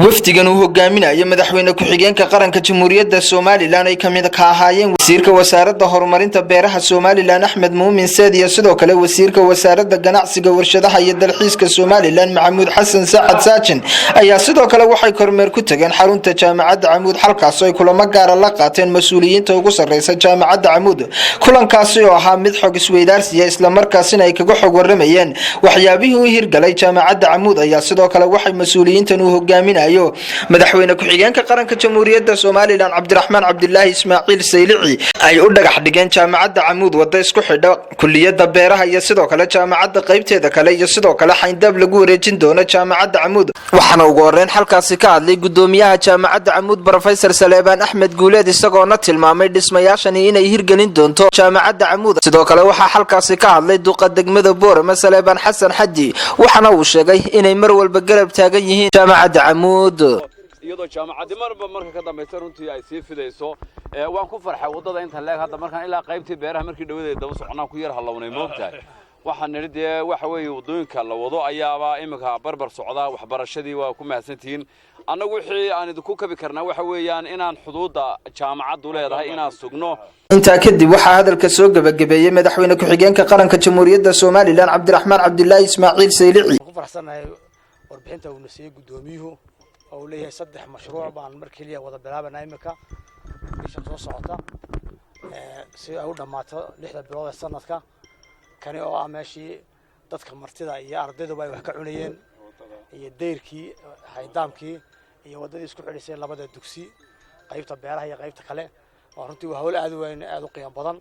wafdigan uu hogaaminayo madaxweyne ku-xigeenka qaranka Jamhuuriyadda Soomaaliland ay kamid ka ahaayeen wasiirka wasaaradda horumarinta beeraha Soomaaliland Axmed Muumin Saad iyo sidoo kale wasiirka wasaaradda ganacsiga warshadaha iyo dalxiiska Soomaaliland Maxamuud Xasan Saacad Saajin ayaa sidoo kale waxay kormeer ku tageen xarunta jaamacadda Camuud halkaas oo ay kulamo gaar ah la qaateen mas'uuliyiinta ugu sareysa jaamacadda Camuud kulankaasi oo ahaa mid xog isweydaarsiya isla markaasina ay kaga xog waramayeen waxyaabihii uu hirgalay jaamacadda Camuud ayaa sidoo kale waxay mas'uuliyiintan u hogaaminayeen madaxweyne ku-xigeenka qaranka Jamhuuriyadda Soomaaliland Cabdiraxmaan Cabdullaahi Ismaaciil Saylici ay u dhagax dhigeen jaamacadda Camuud wada isku xidha kulliyadda beeraha iyo sidoo kale jaamacadda qaybteeda kale iyo sidoo kale xayndaab lagu wareejin doono jaamacadda Camuud waxaana ugu horreyn halkaasi ka hadlay gudoomiyaha jaamacadda Camuud Professor Saleebaan Axmed Guuleed isagoo na tilmaamay dhismayaashani inay hirgelin doonto jaamacadda Camuud sidoo kale waxa halkaasi ka hadlay duqa degmada Boorama Saleebaan Xasan Xaji waxaana uu sheegay inay mar walba garab taagan yihiin jaamacadda Camuud iyadoo jaamacadii marka ka dambeysay runtii ay sii fidayso waan ku farxay wadada inta leeg hadda markaan ilaa qaybtii beeraha markii dhawadeed daba soconaan ku yar halawnay moogtahay waxaan nidii waxa weeye wadooyinka la wado ayaaba imika barbar socda waxbarashadii waa ku mahadsantiin anagu wixii aan idinku kabi karnaa waxa weeyaan inaan xuduuda jaamacaddu leedahay inaan sugno inta kadib waxa hadalka soo gabagabeeyay madaxweyne ku-xigeenka qaranka Jamhuuriyadda Soomaaliland Cabdiraxmaan Cabdullaahi Ismaaciil Saylici ku faraxsanahay warbixinta uu nasiiyay gudoomiyuhu oo leeyahay 3 mashruuc baan markii wada bilaabana imika bisha soo socota si ay u dhamaato 6 bilood sanadka kani oo ah meeshii dadka martida iyo ardaydu ay wax ka cunayeen iyo deyrkii haydaamkii iyo wadadii isku xidhisay labada dugsi qaybta beeraha iyo qaybta kale oo runtii waa hawl aad u weyn aad u qiimo badan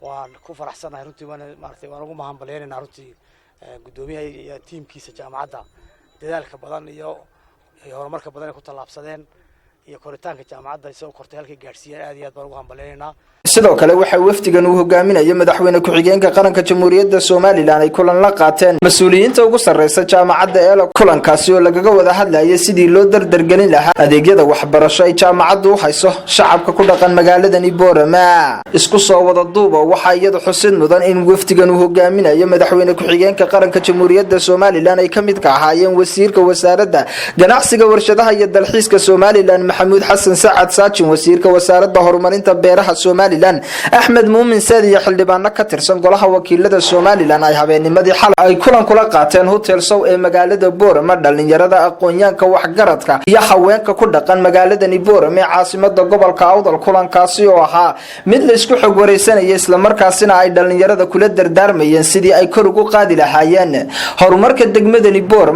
waan ku faraxsanahay runtii waan ugu mahadnaqaynaa runtii gudoomiyaha iyo tiimkiisa jaamacadda dadaalka badan iyo horumarka badan ay ku talaabsadeen iyo koritaanka jaamacadda ay soo kortay halkii gaarsiiyay aad iyo aad baan ugu hambalyeynaa sidoo kale waxa wafdigan uu hogaaminayo madaxweyne ku-xigeenka qaranka Jamhuuriyadda Soomaaliland ay kulan la qaateen mas'uuliyiinta ugu sareysa jaamacadda ee kulankaasi oo lagaga wada hadlayay sidii loo dardargelin lahaa adeegyada waxbarasho ay jaamacaddu u hayso shacabka ku dhaqan magaaladani Boorama isku soo wada duuba waxa iyadu xusid mudan in wafdigan uu hogaaminayo madaxweyne ku-xigeenka qaranka Jamhuuriyadda Soomaaliland ay kamid ka ahaayeen wasiirka wasaaradda ganacsiga warshadaha iyo dalxiiska Soomaaliland Maxamuud Xasan Saacad Saajin wasiirka wasaaradda horumarinta beeraha Soomaaliland Axmed Muumin Saad iyo xildhibaano ka tirsan golaha wakiilada Soomaaliland ay habeennimadii xal ay kulan kula qaateen hotel Sow ee magaalada Boorama dhalinyarada aqoonyaanka waxgaradka iyo haweenka ku dhaqan magaaladani Boorama ee caasimadda gobolka Awdal kulankaasi oo ahaa mid la isku xog wareysanayay isla markaasina ay dhalinyarada kula dardaarmayeen sidii ay kor ugu qaadi lahaayeen horumarka degmadani Boorama